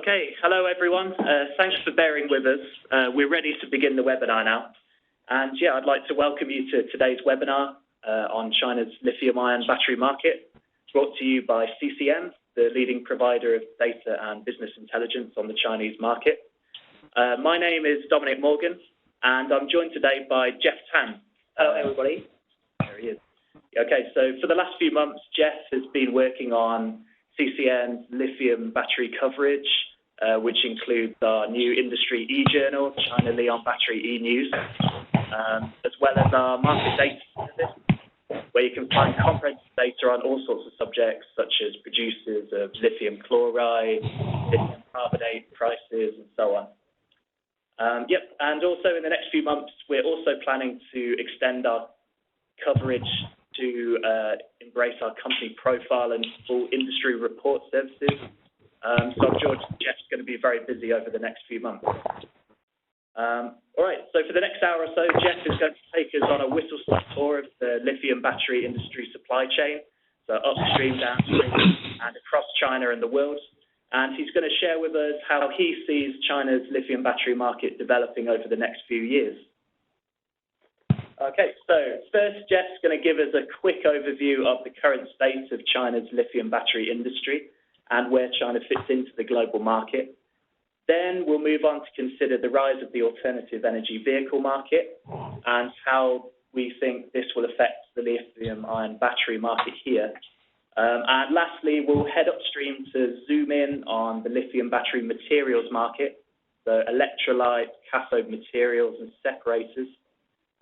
Okay, hello everyone. Thanks for bearing with us. We're ready to begin the webinar now. And yeah, I'd like to welcome you to today's webinar on China's lithium-ion battery market, brought to you by CCM, the leading provider of data and business intelligence on the Chinese market. My name is Dominic Morgan, and I'm joined today by Jeff Tan. Hello everybody. There he is. Okay, so for the last few months, Jeff has been working on CCM's lithium battery coverage, which includes our new industry e-journal, China Leon Battery e-news, as well as our market data service, where you can find comprehensive data on all sorts of subjects, such as producers of lithium chloride, lithium carbonate prices, and so on. And also in the next few months, we're also planning to extend our coverage to embrace our company profile and full industry report services. So I'm sure Jeff's going to be very busy over the next few months. All right, so for the next hour or so, Jeff is going to take us on a whistle-stop tour of the lithium battery industry supply chain, so upstream, downstream, and across China and the world. And he's going to share with us how he sees China's lithium battery market developing over the next few years. Okay, so first Jeff's going to give us a quick overview of the current state of China's lithium battery industry and where China fits into the global market. Then we'll move on to consider the rise of the alternative energy vehicle market and how we think this will affect the lithium-ion battery market here. And lastly, we'll head upstream to zoom in on the lithium battery materials market, so electrolyte, cathode materials, and separators.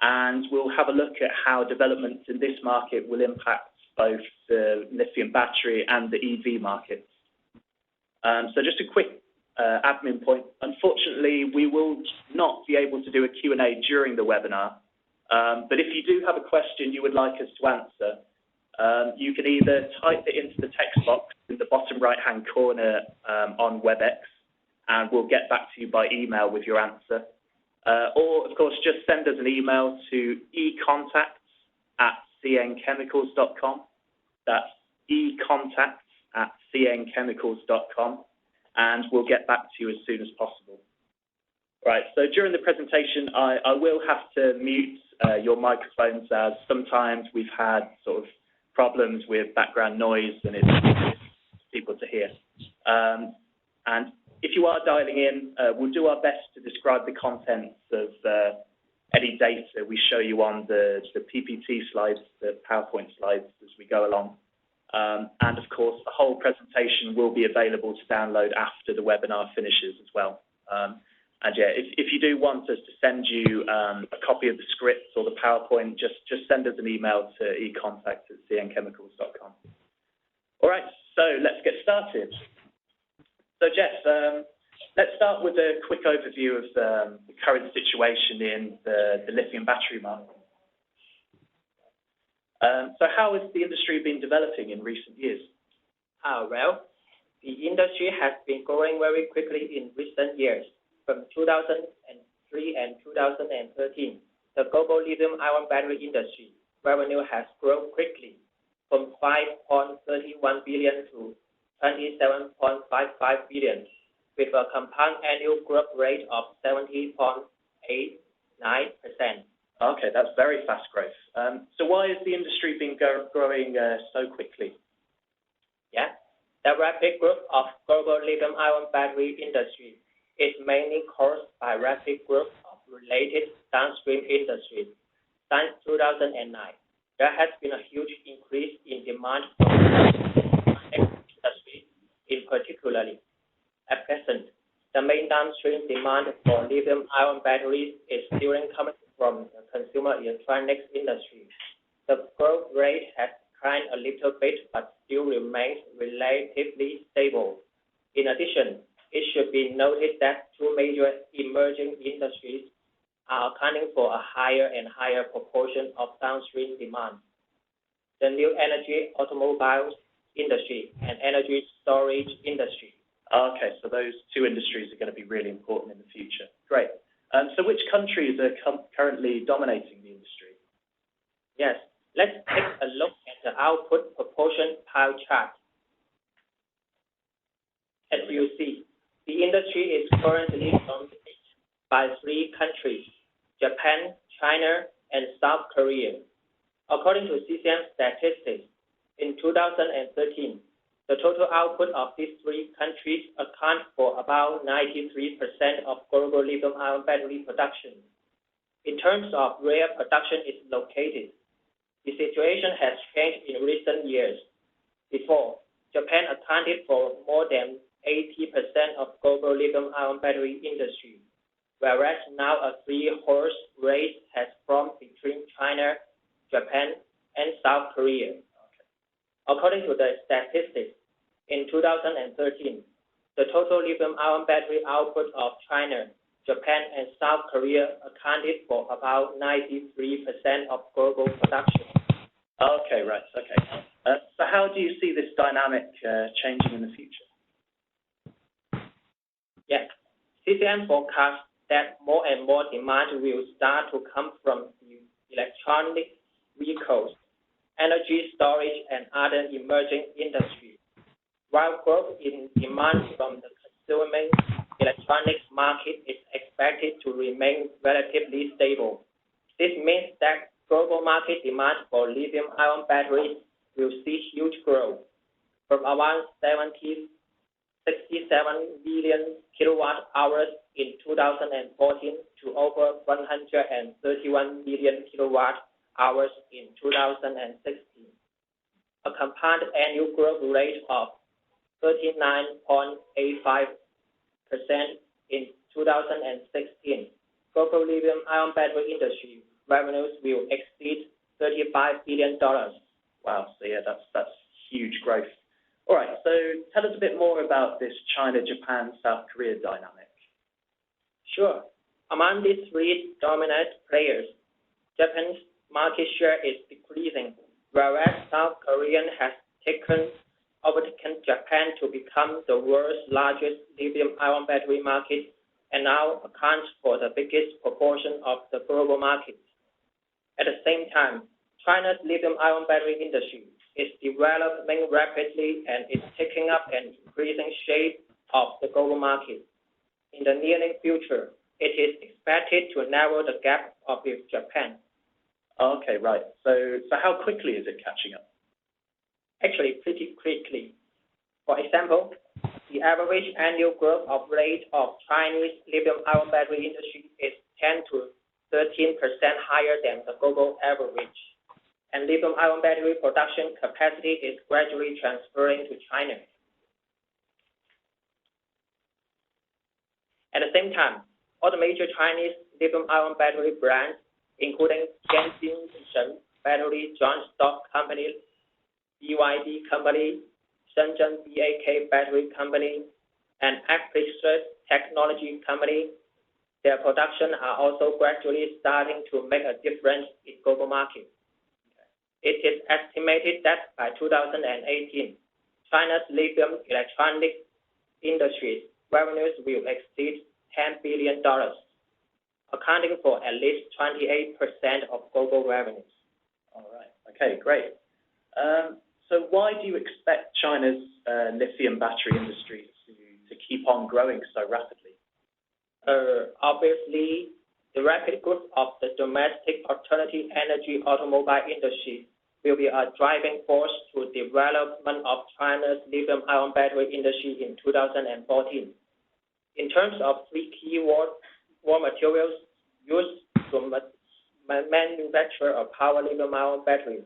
And we'll have a look at how developments in this market will impact both the lithium battery and the EV markets. So just a quick admin point. Unfortunately, we will not be able to do a Q&A during the webinar. But if you do have a question you would like us to answer, you can either type it into the text box in the bottom right-hand corner on WebEx, and we'll get back to you by email with your answer. Or, of course, just send us an email to econtacts@cnchemicals.com. That's econtacts@cnchemicals.com, and we'll get back to you as soon as possible. Right, so during the presentation, I will have to mute your microphones, as sometimes we've had sort of problems with background noise and it's difficult for people to hear. And if you are dialing in, we'll do our best to describe the contents of any data we show you on the PPT slides, the PowerPoint slides, as we go along. And of course, the whole presentation will be available to download after the webinar finishes as well. And yeah, if you do want us to send you a copy of the script or the PowerPoint, just send us an email to econtacts@cnchemicals.com. All right, so let's get started. So Jeff, let's start with a quick overview of the current situation in the lithium battery market. So how has the industry been developing in recent years? Well, the industry has been growing very quickly in recent years. From 2003 and 2013, the global lithium-ion battery industry revenue has grown quickly from 5.31 billion to 27.55 billion, with a compound annual growth rate of 70.89%. Okay, that's very fast growth. So why has the industry been growing so quickly? Yeah, the rapid growth of global lithium-ion battery industry is mainly caused by rapid growth of related downstream industries. Since 2009, there has been a huge increase in demand for industry, in particularly. At present, the main downstream demand for lithium-ion batteries is still coming from the consumer electronics industry. The growth rate has declined a little bit, but still remains relatively stable. In addition, it should be noted that two major emerging industries are accounting for a higher and higher proportion of downstream demand: the new energy automobiles industry and energy storage industry. Okay, so those two industries are going to be really important in the future. Great. So which countries are currently dominating the industry? Yes, let's take a look at the output proportion pie chart. As you see, The industry is currently dominated by three countries: Japan, China, and South Korea. According to CCM statistics, in 2013, the total output of these three countries accounts for about 93% of global lithium-ion battery production. In terms of where production is located, the situation has changed in recent years. Before, Japan accounted for more than 80% of global lithium-ion battery industry, whereas now a three-horse race has formed between China, Japan, and South Korea. According to the statistics, in 2013, the total lithium-ion battery output of China, Japan, and South Korea accounted for about 93% of global production. Okay, right. Okay. So how do you see this dynamic changing in the future? Yes. CCM forecasts that more and more demand will start to come from the electronic vehicles, energy storage, and other emerging industries, while growth in demand from the consuming electronics market is expected to remain relatively stable. This means that global market demand for lithium-ion batteries will see huge growth, from around 67 million kilowatt-hours in 2014 to over 131 million kilowatt-hours in 2016, a compound annual growth rate of 39.85% in 2016. Global lithium-ion battery industry revenues will exceed $35 billion. Wow, so yeah, that's huge growth. All right, so tell us a bit more about this China, Japan, South Korea dynamic. Sure. Among these three dominant players, Japan's market share is decreasing, whereas South Korea has overtaken Japan to become the world's largest lithium-ion battery market and now accounts for the biggest proportion of the global market. At the same time, China's lithium-ion battery industry is developing rapidly and is taking up an increasing share of the global market. In the near future, it is expected to narrow the gap with Japan. Okay, right. So how quickly is it catching up? Actually, pretty quickly. For example, the average annual growth rate of Chinese lithium-ion battery industry is 10 to 13% higher than the global average, and lithium-ion battery production capacity is gradually transferring to China. At the same time, all the major Chinese lithium-ion battery brands, including Tianjin Battery Joint Stock Company, BYD Company, Shenzhen BAK Battery Company, and Actisys Technology Company, their production are also gradually starting to make a difference in global market. It is estimated that by 2018, China's lithium electronic industry's revenues will exceed $10 billion, accounting for at least 28% of global revenues. All right. Okay, great. So why do you expect China's lithium battery industry to keep on growing so rapidly? Obviously, the rapid growth of the domestic alternative energy automobile industry will be a driving force to development of China's lithium-ion battery industry in 2014. In terms of three key raw materials used to manufacture a power lithium-ion battery,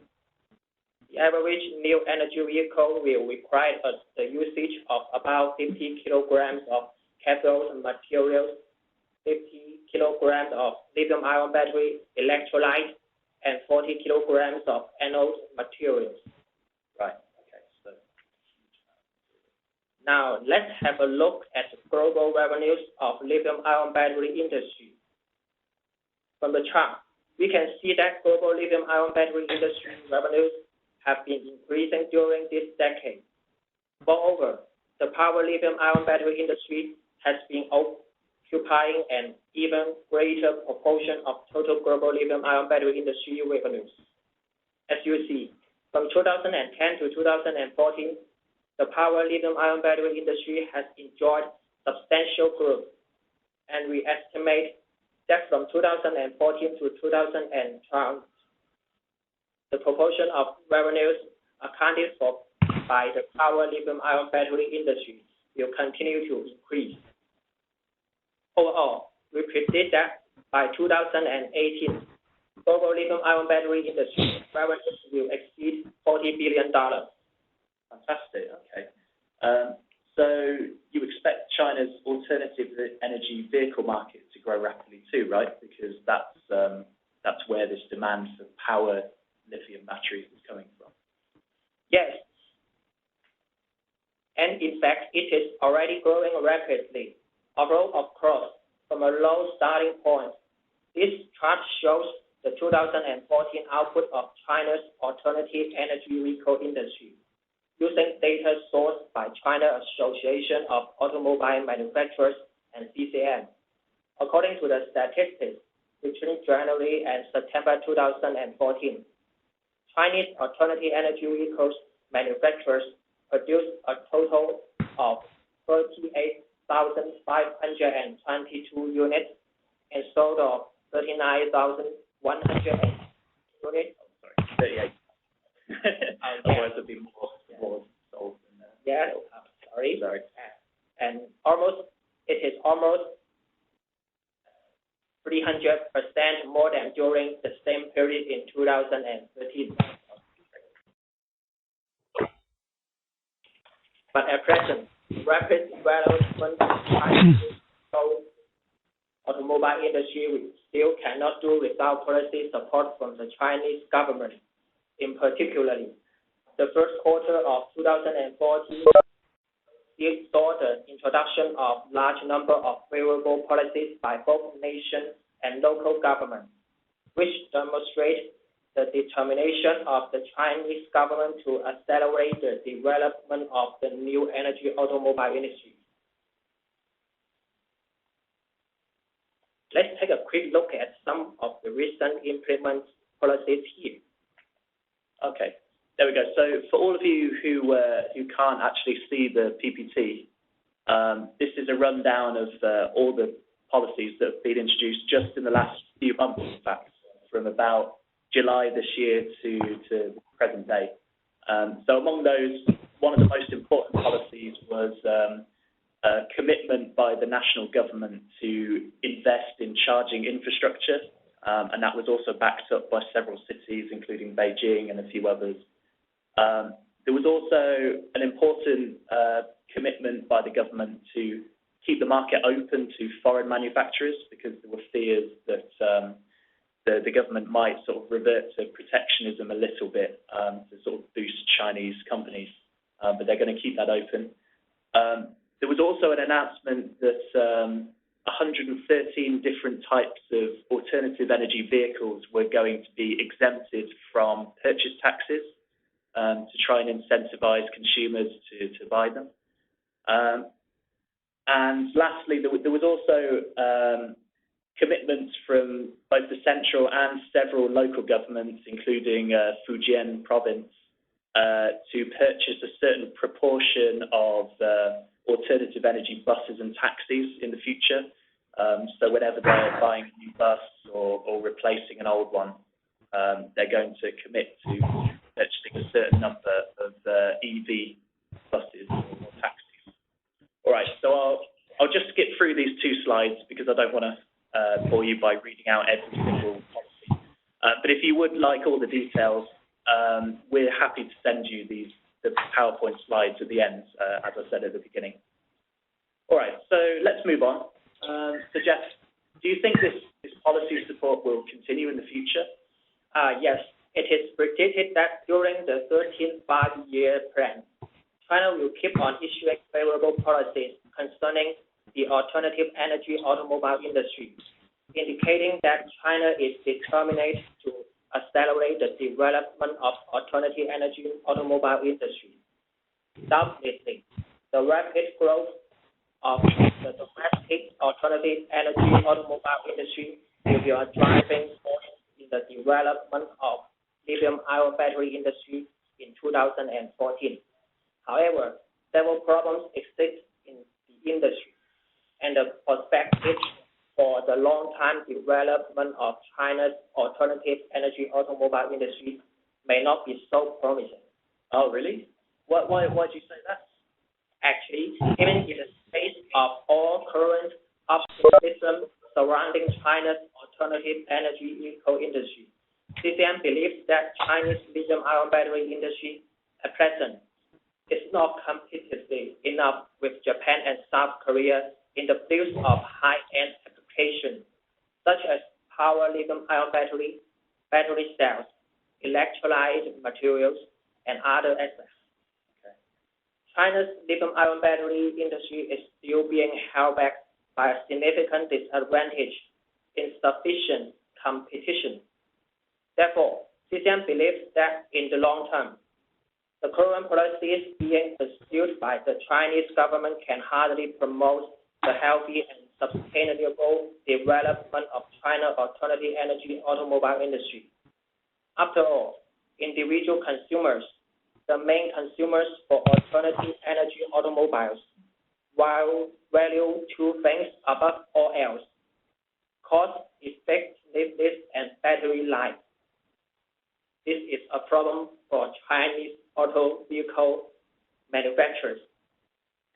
the average new energy vehicle will require the usage of about 50 kilograms of cathode materials, 50 kilograms of lithium-ion battery electrolyte, and 40 kilograms of anode materials. Right. Okay. So now let's have a look at the global revenues of lithium-ion battery industry. From the chart, we can see that global lithium-ion battery industry revenues have been increasing during this decade. Moreover, the power lithium-ion battery industry has been occupying an even greater proportion of total global lithium-ion battery industry revenues. As you see, from 2010 to 2014, the power lithium-ion battery industry has enjoyed substantial growth, and we estimate that from 2014 to 2012, the proportion of revenues accounted for by the power lithium-ion battery industry will continue to increase. Overall, we predict that by 2018, global lithium-ion battery industry revenues will exceed $40 billion. Fantastic. Okay. So you expect China's alternative energy vehicle market to grow rapidly too, right? Because that's where this demand for power lithium batteries is coming from. Yes. And in fact, it is already growing rapidly. Although, of course, from a low starting point, this chart shows the 2014 output of China's alternative energy vehicle industry, using data sourced by China Association of Automobile Manufacturers and CCM. According to the statistics, between January and September 2014, Chinese alternative energy vehicles manufacturers produced a total of 38,522 units and sold off 39,100 units. Oh, sorry, 38. Otherwise, it'd be more sold than that. Yeah, sorry. And it is almost 300% more than during the same period in 2013. But at present, rapid development of Chinese automobile industry we still cannot do without policy support from the Chinese government. In particular, the first quarter of 2014 saw the introduction of large number of favorable policies by both nation and local governments, which demonstrate the determination of the Chinese government to accelerate the development of the new energy automobile industry. Let's take a quick look at some of the recent implement policies here. Okay, there we go. So for all of you who can't actually see the PPT, this is a rundown of all the policies that have been introduced just in the last few months, in fact, from about July this year to the present day. So among those, one of the most important policies was a commitment by the national government to invest in charging infrastructure, and that was also backed up by several cities, including Beijing and a few others. There was also an important commitment by the government to keep the market open to foreign manufacturers, because there were fears that the government might sort of revert to protectionism a little bit to sort of boost Chinese companies, but they're going to keep that open. There was also an announcement that 113 different types of alternative energy vehicles were going to be exempted from purchase taxes to try and incentivize consumers to buy them. And lastly, there was also commitments from both the central and several local governments, including Fujian province, to purchase a certain proportion of alternative energy buses and taxis in the future. So whenever they're buying a new bus or replacing an old one, they're going to commit to purchasing a certain number of EV buses or taxis. All right, so I'll just skip through these two slides because I don't want to bore you by reading out every single policy. But if you would like all the details, we're happy to send you the PowerPoint slides at the end, as I said at the beginning. All right, so let's move on. So Jeff, do you think this policy support will continue in the future? Yes, it is predicted that during the 13th five-year plan, China will keep on issuing favorable policies concerning the alternative energy automobile industry, indicating that China is determined to accelerate the development of alternative energy automobile industry. Doubtlessly, the rapid growth of the domestic alternative energy automobile industry will be a driving force in the development of lithium-ion battery industry in 2014. However, several problems exist in the industry. and the perspective for the long-term development of China's alternative energy automobile industry may not be so promising. Oh, really? Why do you say that? Actually, even in the face of all current optimism surrounding China's alternative energy eco-industry, CCM believes that Chinese lithium-ion battery industry at present is not competitive enough with Japan and South Korea in the fields of high-end applications such as power lithium-ion battery cells, electrolyte materials, and other aspects. China's lithium-ion battery industry is still being held back by a significant disadvantage in sufficient competition. Therefore, CCM believes that in the long term, the current policies being pursued by the Chinese government can hardly promote the healthy and sustainable development of China's alternative energy automobile industry. After all, individual consumers, the main consumers for alternative energy automobiles, while value two things above all else: cost effectiveness and battery life. This is a problem for Chinese auto vehicle manufacturers,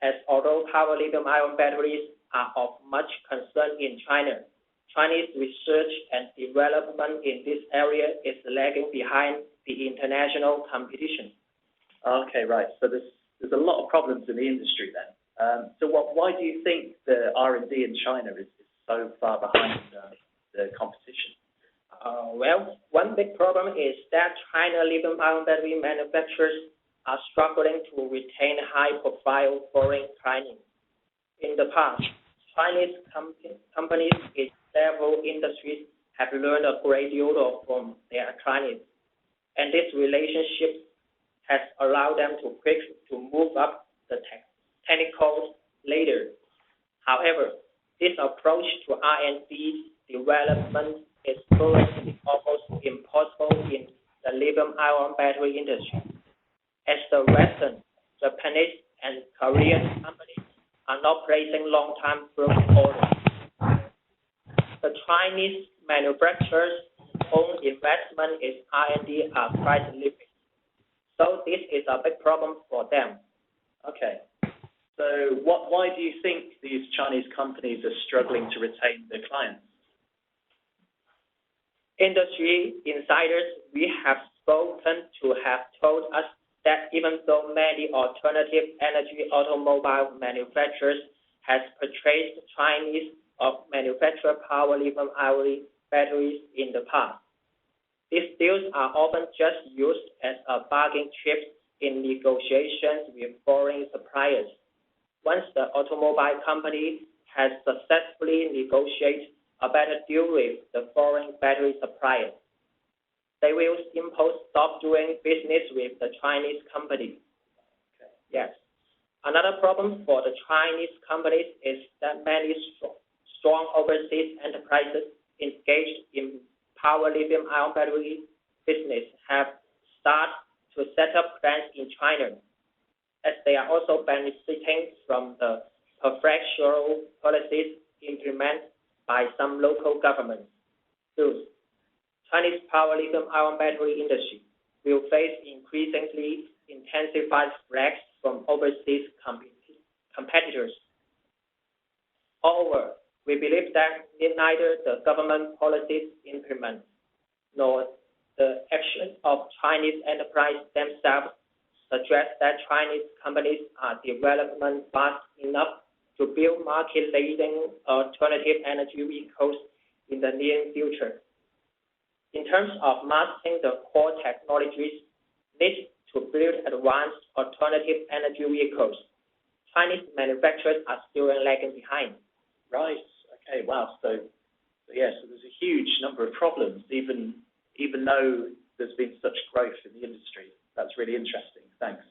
as although power lithium-ion batteries are of much concern in China, Chinese research and development in this area is lagging behind the international competition. Okay, right. So there's a lot of problems in the industry then. Why do you think the R&D in China is so far behind the competition? Well, one big problem is that China lithium-ion battery manufacturers are struggling to retain high-profile foreign training. In the past, Chinese companies in several industries have learned a great deal from their clients, and this relationship has allowed them to move up the technical ladder. However, this approach to R&D development is currently almost impossible in the lithium-ion battery industry, as the Western, Japanese, and Korean companies are not placing long-term firm orders. The Chinese manufacturers' own investment in R&D are quite limited, so this is a big problem for them. Okay. So why do you think these Chinese companies are struggling to retain their clients? Industry insiders we have spoken to have told us that even though many alternative energy automobile manufacturers has purchased Chinese or manufactured power lithium-ion batteries in the past, these deals are often just used as a bargain chip in negotiations with foreign suppliers. Once the automobile company has successfully negotiated a better deal with the foreign battery supplier, they will simply stop doing business with the Chinese company. Okay. Yes. Another problem for the Chinese companies is that many strong overseas enterprises engaged in power lithium-ion battery business have started to set up plants in China, as they are also benefiting from the preferential policies implemented by some local governments. Thus, Chinese power lithium-ion battery industry will face increasingly intensified threats from overseas competitors. Moreover, we believe that neither the government policies implemented nor the actions of Chinese enterprises themselves suggest that Chinese companies are developing fast enough to build market-leading alternative energy vehicles in the near future. In terms of mastering the core technologies needed to build advanced alternative energy vehicles, Chinese manufacturers are still lagging behind. Right. Okay. Wow. So there's a huge number of problems, even though there's been such growth in the industry. That's really interesting. Thanks.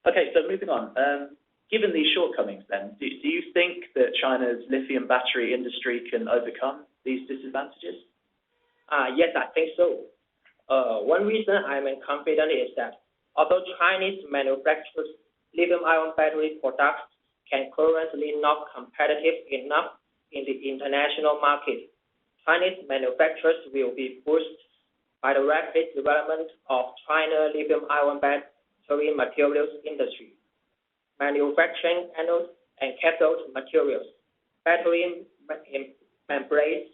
Okay. So moving on. Given these shortcomings, then, do you think that China's lithium battery industry can overcome these disadvantages? Yes, I think so. One reason I'm confident is that although Chinese manufacturers lithium-ion battery products can currently not competitive enough in the international market. Chinese manufacturers will be boosted by the rapid development of China lithium-ion battery materials industry, manufacturing anodes and cathode materials, battery membranes,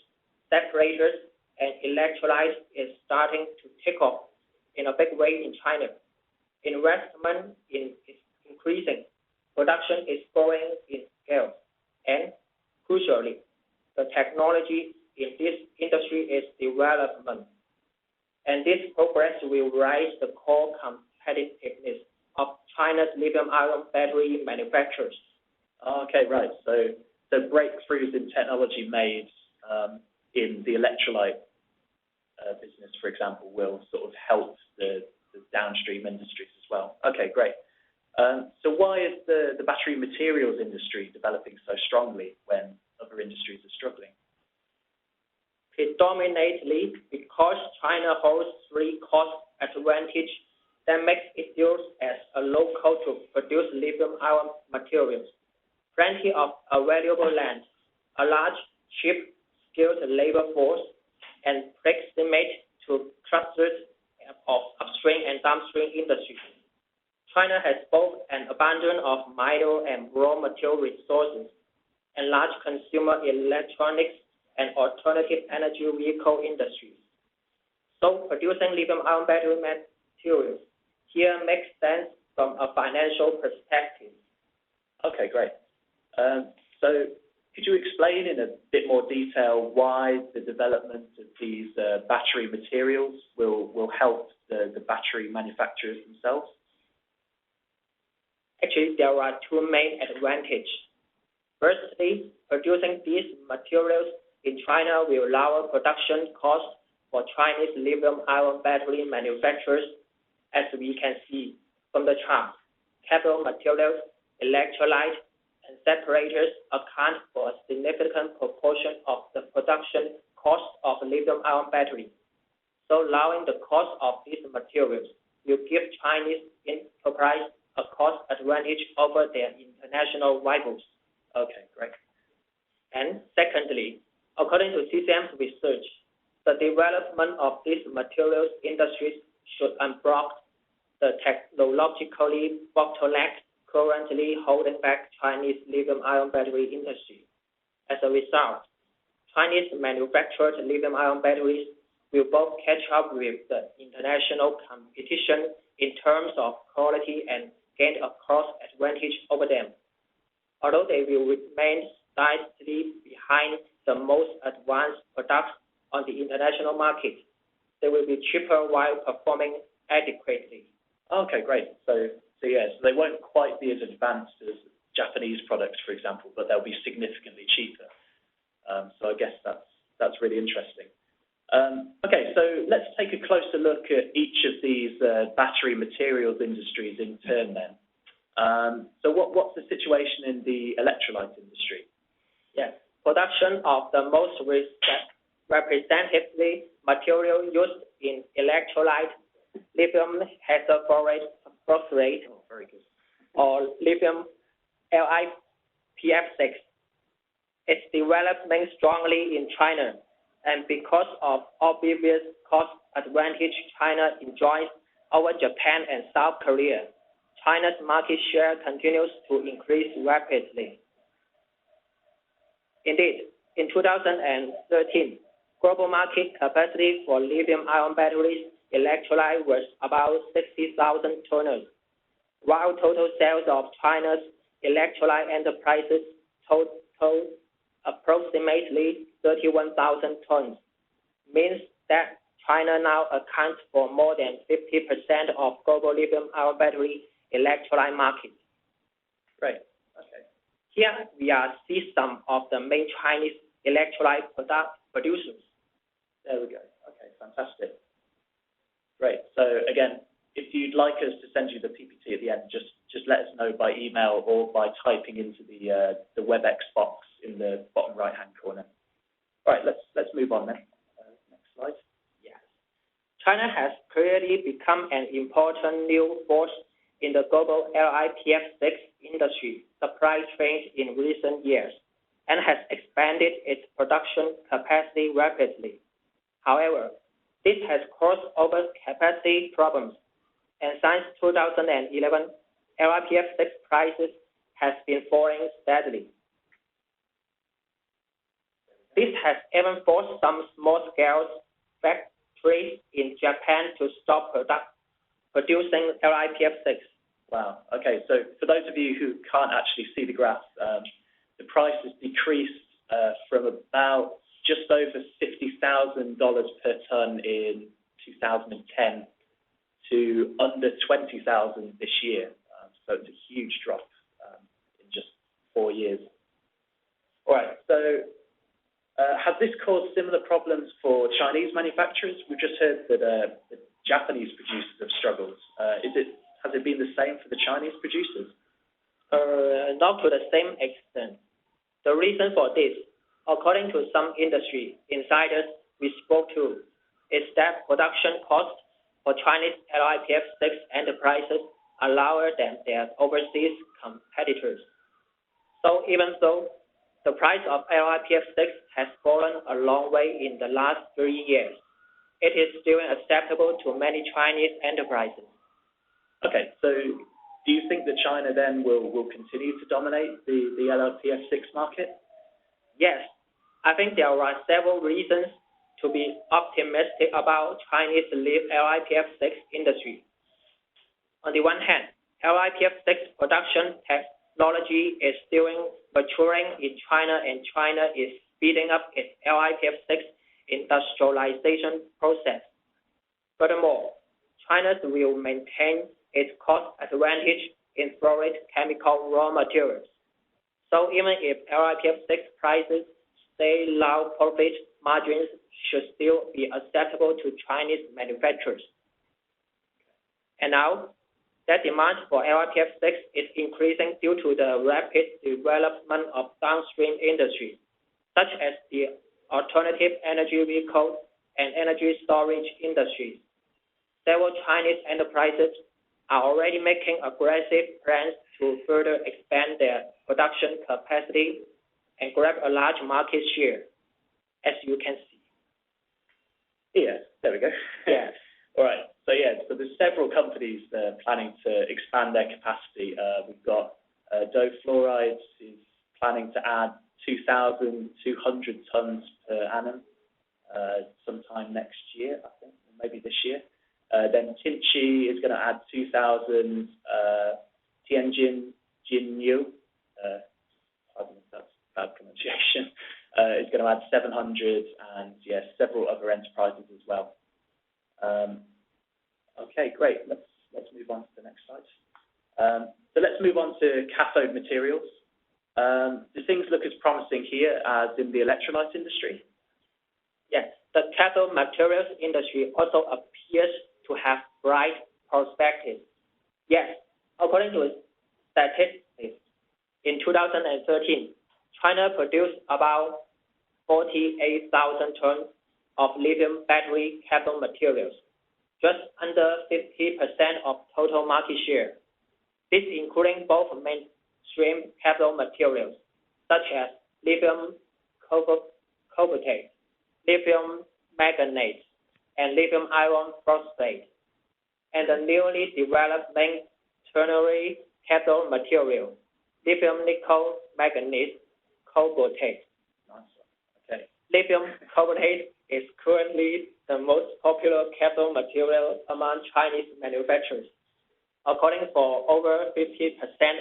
separators, and electrolytes is starting to take off in a big way in China. Investment is increasing, production is growing in scale, and crucially, the technology in this industry is development. And this progress will raise the core competitiveness of China's lithium-ion battery manufacturers. Okay, right. So breakthroughs in technology made in the electrolyte business, for example, will sort of help the downstream industries as well. Okay, great. So why is the battery materials industry developing so strongly when other industries are struggling? Predominantly because China holds three cost advantage that makes it used as a local to produce lithium-ion materials. Plenty of available land, a large, cheap, skilled labor force, and proximate to clusters of upstream and downstream industries. China has both an abundance of mineral and raw material resources and large consumer electronics and alternative energy vehicle industries. So producing lithium-ion battery materials here makes sense from a financial perspective. Okay, great. So could you explain in a bit more detail why the development of these battery materials will help the battery manufacturers themselves? Actually, there are two main advantages. Firstly, producing these materials in China will lower production costs for Chinese lithium-ion battery manufacturers, as we can see from the chart. Cathode materials, electrolyte, and separators account for a significant proportion of the production cost of lithium-ion battery. So lowering the cost of these materials will give Chinese enterprise a cost advantage over their international rivals. Okay, great. And secondly, according to CCM's research, the development of these materials industries should unblock the technologically bottleneck currently holding back Chinese lithium-ion battery industry. As a result, Chinese manufactured lithium-ion batteries will both catch up with the international competition in terms of quality and gain a cost advantage over them. Although they will remain slightly behind the most advanced products on the international market, they will be cheaper while performing adequately. Okay, great. So yes, they won't quite be as advanced as Japanese products, for example, but they'll be significantly cheaper. So I guess that's really interesting. Okay, so let's take a closer look at each of these battery materials industries in turn then. So what's the situation in the electrolyte industry? Yes, production of the most representative material used in electrolyte, lithium hexafluoride, or lithium LiPF6. It's developing strongly in China, and because of obvious cost advantage China enjoys over Japan and South Korea, China's market share continues to increase rapidly. Indeed, in 2013, global market capacity for lithium-ion batteries electrolyte was about 60,000 tonnes, while total sales of China's electrolyte enterprises total approximately 31,000 tonnes, means that China now accounts for more than 50% of global lithium-ion battery electrolyte market. Right. Okay. Here we see some of the main Chinese electrolyte product producers. There we go. Okay, fantastic. Great. So again, if you'd like us to send you the PPT at the end, just let us know by email or by typing into the WebEx box in the bottom right-hand corner. All right, let's move on then. Next slide. Yes. China has clearly become an important new force in the global LiPF6 industry supply chain in recent years and has expanded its production capacity rapidly. However, this has caused overcapacity problems, and since 2011, LiPF6 prices has been falling steadily. This has even forced some small-scale factories in Japan to stop producing LiPF6. Wow. Okay, so for those of you who can't actually see the graph, the price has decreased from about just over $50,000 per ton in 2010 to under $20,000 this year. So it's a huge drop in just 4 years. All right, so has this caused similar problems for Chinese manufacturers? We've just heard that the Japanese producers have struggled. Has it been the same for the Chinese producers? Not to the same extent. The reason for this, according to some industry insiders we spoke to, is that production costs for Chinese LiPF6 enterprises are lower than their overseas competitors. So even though the price of LiPF6 has fallen a long way in the last 3 years, it is still acceptable to many Chinese enterprises. Okay, so do you think that China then will continue to dominate the LiPF6 market? Yes, I think there are several reasons to be optimistic about Chinese LiPF6 industry. On the one hand, LiPF6 production technology is still maturing in China, and China is speeding up its LiPF6 industrialization process. Furthermore, China will maintain its cost advantage in fluoride chemical raw materials. So even if LiPF6 prices stay low, profit margins should still be acceptable to Chinese manufacturers. And now, that demand for LiPF6 is increasing due to the rapid development of downstream industries, such as the alternative energy vehicle and energy storage industries. Several Chinese enterprises are already making aggressive plans to further expand their production capacity and grab a large market share, as you can see. Yeah, there we go. Yeah. All right. So there's several companies planning to expand their capacity. We've got Dow Fluoride is planning to add 2,200 tons per annum sometime next year, I think, maybe this year. Then Tinci is going to add 2,000. Tianjin Jinyu, pardon if that's bad pronunciation, is going to add 700, and yes, several other enterprises as well. Okay, great. Let's move on to the next slide. So let's move on to cathode materials. Do things look as promising here as in the electrolyte industry? Yes, the cathode materials industry also appears to have bright perspectives. Yes, according to statistics, in 2013, China produced about 48,000 tons of lithium battery cathode materials, just under 50% of total market share. This including both mainstream cathode materials, such as lithium cobalt, lithium manganese, and lithium iron phosphate, and the newly developed main ternary cathode material, lithium nickel manganese cobalt. Okay. Lithium cobalt is currently the most popular cathode material among Chinese manufacturers, accounting for over 50%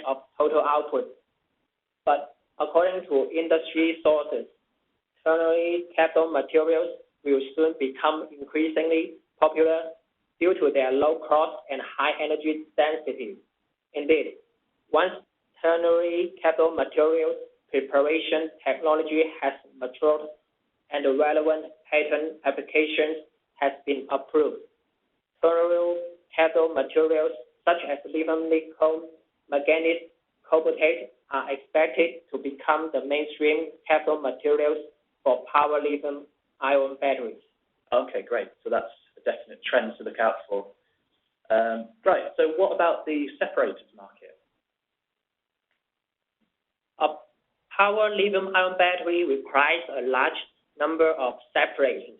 of total output. But according to industry sources, ternary cathode materials will soon become increasingly popular due to their low cost and high energy density. Indeed, once ternary cathode materials preparation technology has matured and the relevant patent applications has been approved, ternary cathode materials such as lithium nickel manganese cobalt are expected to become the mainstream cathode materials for power lithium-ion batteries. Okay, great. So that's a definite trend to look out for. Right, so what about the separators market? A power lithium-ion battery requires a large number of separators,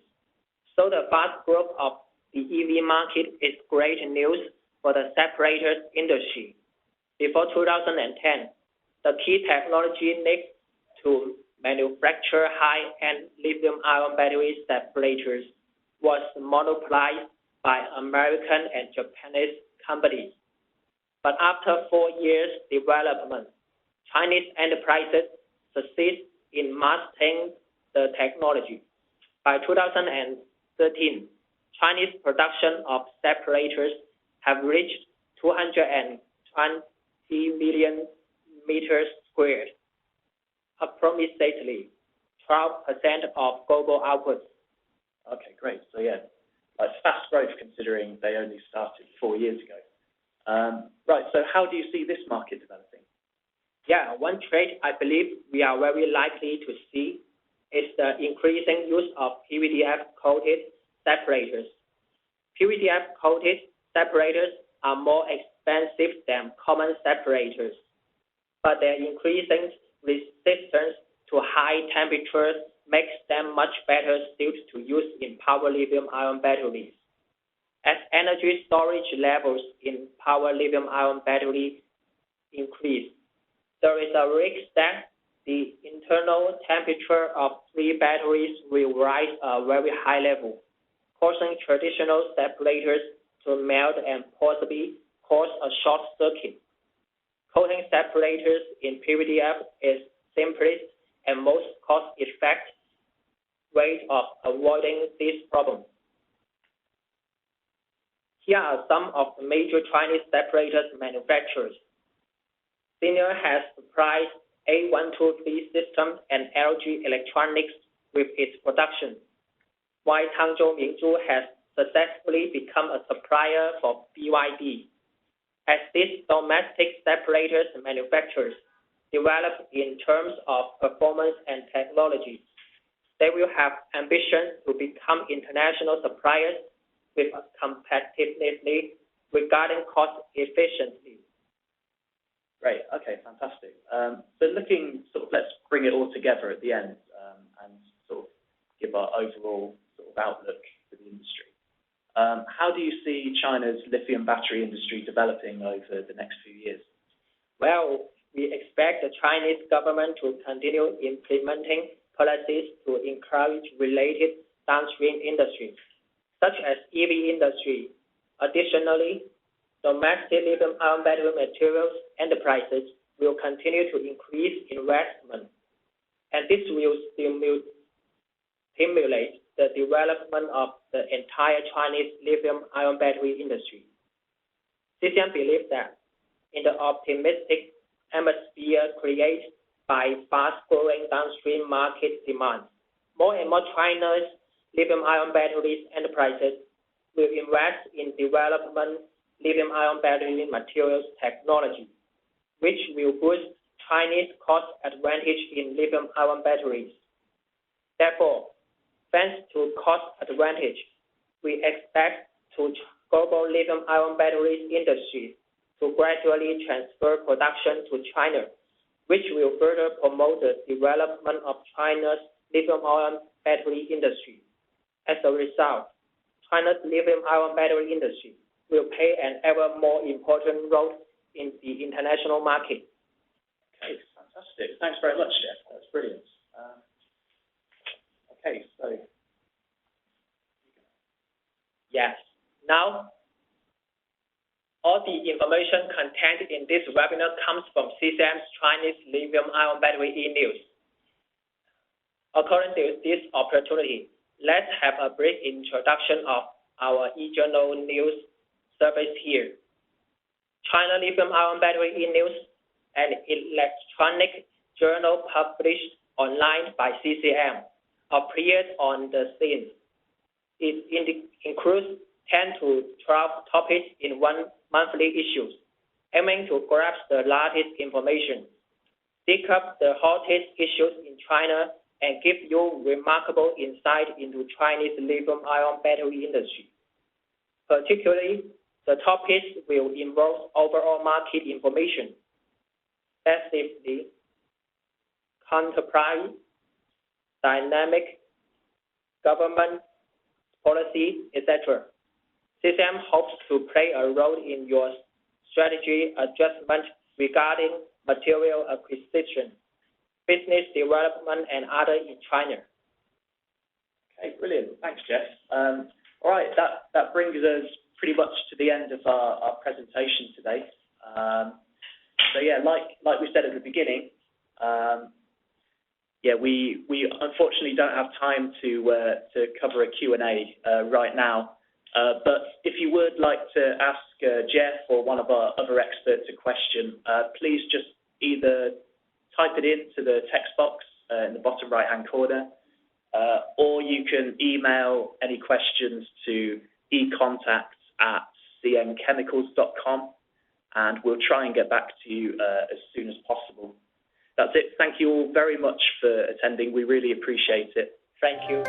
so the fast growth of the EV market is great news for the separators industry. Before 2010, the key technology needed to manufacture high-end lithium-ion battery separators was monopolized by American and Japanese companies. But after 4 years development, Chinese enterprises succeed in mastering the technology. By 2013, Chinese production of separators have reached 220 million meters squared, approximately 12% of global output. Okay, great. So yeah, that's fast growth considering they only started 4 years ago. Right, so how do you see this market developing? Yeah, one trend I believe we are very likely to see is the increasing use of PVDF-coated separators. PVDF-coated separators are more expensive than common separators, but their increasing resistance to high temperatures makes them much better suited to use in power lithium-ion batteries. As energy storage levels in power lithium-ion batteries increase, there is a risk that the internal temperature of three batteries will rise a very high level, causing traditional separators to melt and possibly cause a short circuit. Coating separators in PVDF is simplest and most cost-effective way of avoiding this problem. Here are some of the major Chinese separators manufacturers. Senior has supplied A123 Systems and LG Electronics with its production, while Hangzhou Mingzhu has successfully become a supplier for BYD. As these domestic separators manufacturers develop in terms of performance and technology, they will have ambitions to become international suppliers with competitiveness regarding cost efficiency. Great. Okay, fantastic. So let's bring it all together at the end and sort of give our overall sort of outlook for the industry. How do you see China's lithium battery industry developing over the next few years? Well, we expect the Chinese government to continue implementing policies to encourage related downstream industries, such as EV industry. Additionally, domestic lithium-ion battery materials enterprises will continue to increase investment, and this will stimulate the development of the entire Chinese lithium-ion battery industry. CCM believes that in the optimistic atmosphere created by fast-growing downstream market demand, more and more China's lithium-ion batteries enterprises will invest in development lithium-ion battery materials technology, which will boost Chinese cost advantage in lithium-ion batteries. Therefore, thanks to cost advantage, we expect global lithium-ion batteries industry to gradually transfer production to China, which will further promote the development of China's lithium-ion battery industry. As a result, China's lithium-ion battery industry will play an ever more important role in the international market. Okay, fantastic. Thanks very much, Jeff. That's brilliant. Okay, so. Yes. Now, all the information contained in this webinar comes from CCM's Chinese lithium-ion battery e-news. According to this opportunity, let's have a brief introduction of our e-journal news service here. China Lithium-ion Battery e-news, an electronic journal published online by CCM, appeared on the scene. It includes 10 to 12 topics in one monthly issue, aiming to grasp the latest information, pick up the hottest issues in China, and give you remarkable insight into Chinese lithium-ion battery industry. Particularly, The topics will involve overall market information, specifically counterparty, dynamic, government, policy, etc. CCM hopes to play a role in your strategy adjustment regarding material acquisition, business development, and other in China. Okay, brilliant. Thanks, Jeff. All right, that brings us pretty much to the end of our presentation today. So yeah, like we said at the beginning, we unfortunately don't have time to cover a Q&A right now. But if you would like to ask Jeff or one of our other experts a question, please just either type it into the text box in the bottom right-hand corner, or you can email any questions to econtact@cmchemicals.com, and we'll try and get back to you as soon as possible. That's it. Thank you all very much for attending. We really appreciate it. Thank you.